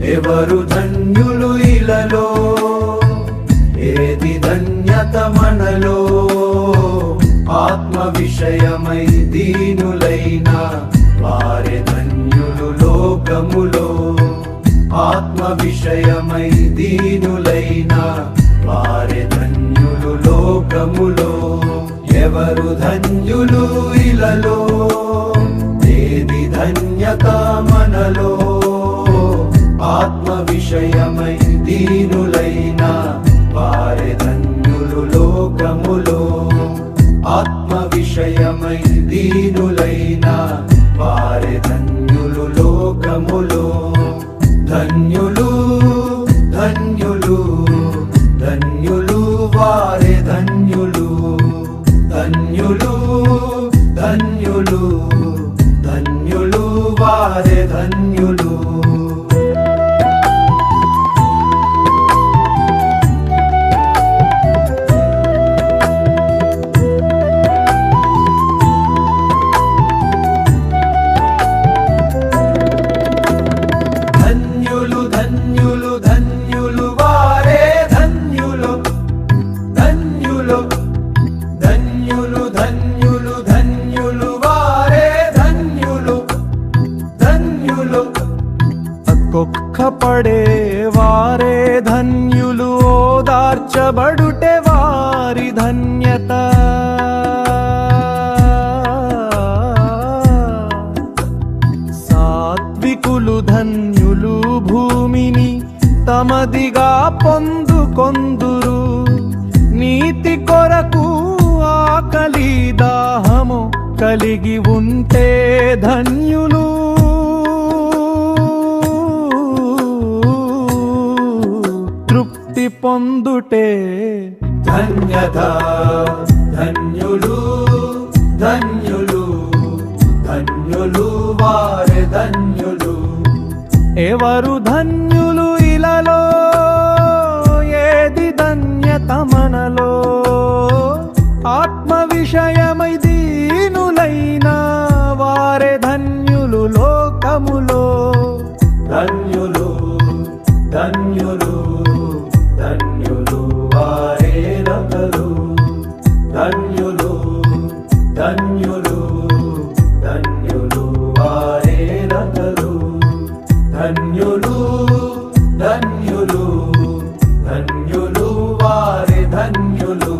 ఎవరు ధన్యులు ఇలలో, ఏది ధన్యత మనలో. ఆత్మ విషయమై దీనులైన వారే ధన్యులు లోకములో. ఆత్మ విషయమై దీనులైన వారే ధన్యులు లోకములో. ఎవరు ధన్యులు ఇలలో, ఏది ధన్యత మనలో. ఆత్మ విషయమై దీనులైన వారే ధన్యులు లోకములో. ఆత్మ విషయమై దీనులైన వారే ధన్యులు లోకములో. ధన్యులు ధన్యులు ధన్యులు వారే ధన్యులు. ధన్యులు ధన్యులు ధన్యులు వారే ధన్యులు. దుఃఖపడే వారే ధన్యులు, ఓదార్చబడుటే వారి ధన్యత. సాత్వికులు ధన్యులు, భూమిని తమదిగా పొందుకొందురు. నీతి కొరకు ఆకలి దాహము కలిగి ఉంటే ధన్యులు. తృప్తి పొందుటే ధన్యత. ధన్యులు ధన్యులు ధన్యులు వారే ధన్యులు. ఎవరు ధన్యులు ఇలలో, ఏది ధన్యత మనలో. ఆత్మ విషయమై దీనులైన వారే ధన్యులు లోకములో. ధన్యులు ధన్యులు ధన్యులు వారే రకలు. ధన్యులు ధన్యులు ధన్యులు వారే రకలు. ధన్యులు ధన్యులు ధన్యులు వారే ధన్యులు.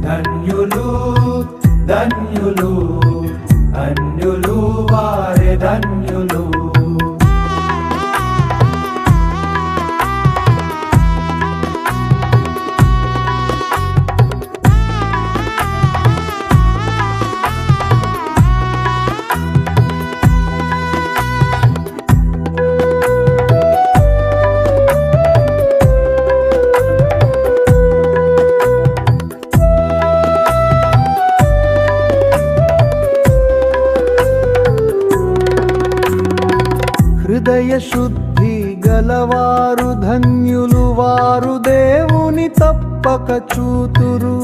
ధన్యులు ధన్యులు ధన్యులు వారే ధన్యులు. హృదయ శుద్ధి గలవారు ధన్యులు, వారు దేవుని తప్పక చూతురు.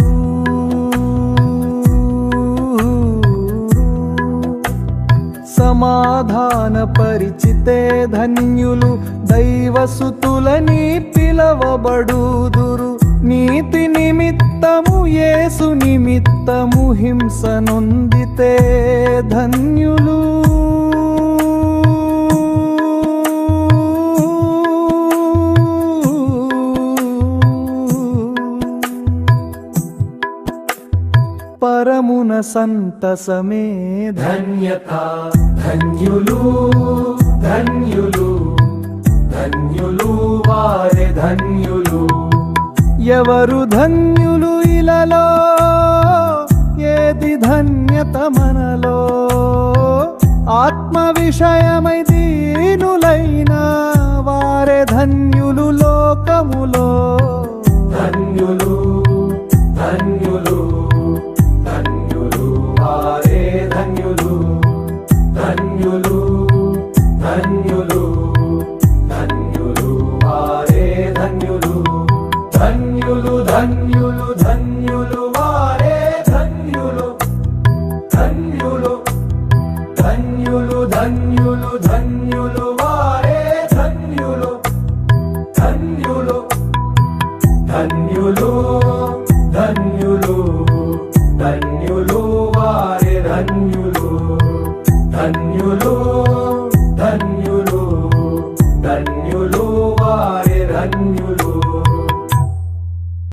సమాధాన పరిచితే ధన్యులు, దైవసుతులని పిలవబడుదురు. నీతి నిమిత్తము యేసు నిమిత్తము హింస నొందితే ధన్యులు. పరమున సంతసమే ధన్యత. ధన్యులు ధన్యులు ధన్యులు వారే ధన్యులు. ఎవరు ధన్యులు ఇలలో, ఏది ధన్యత మనలో. ఆత్మ విషయమై దీనులైన వారే ధన్యులు లోకములో. ధన్యులు ధన్యులు ధన్యులు వారే ధన్యులు. ధన్యులు ధన్యులు ధన్యులు వారే ధన్యులు. ధన్యులు ధన్యులు ధన్యులు వారే ధన్యులు. ధన్యులు ధన్యులు ధన్యులు ధన్యులు ధన్యులు ధన్యులు ధన్యులు వారే ధన్యులు ధన్యులు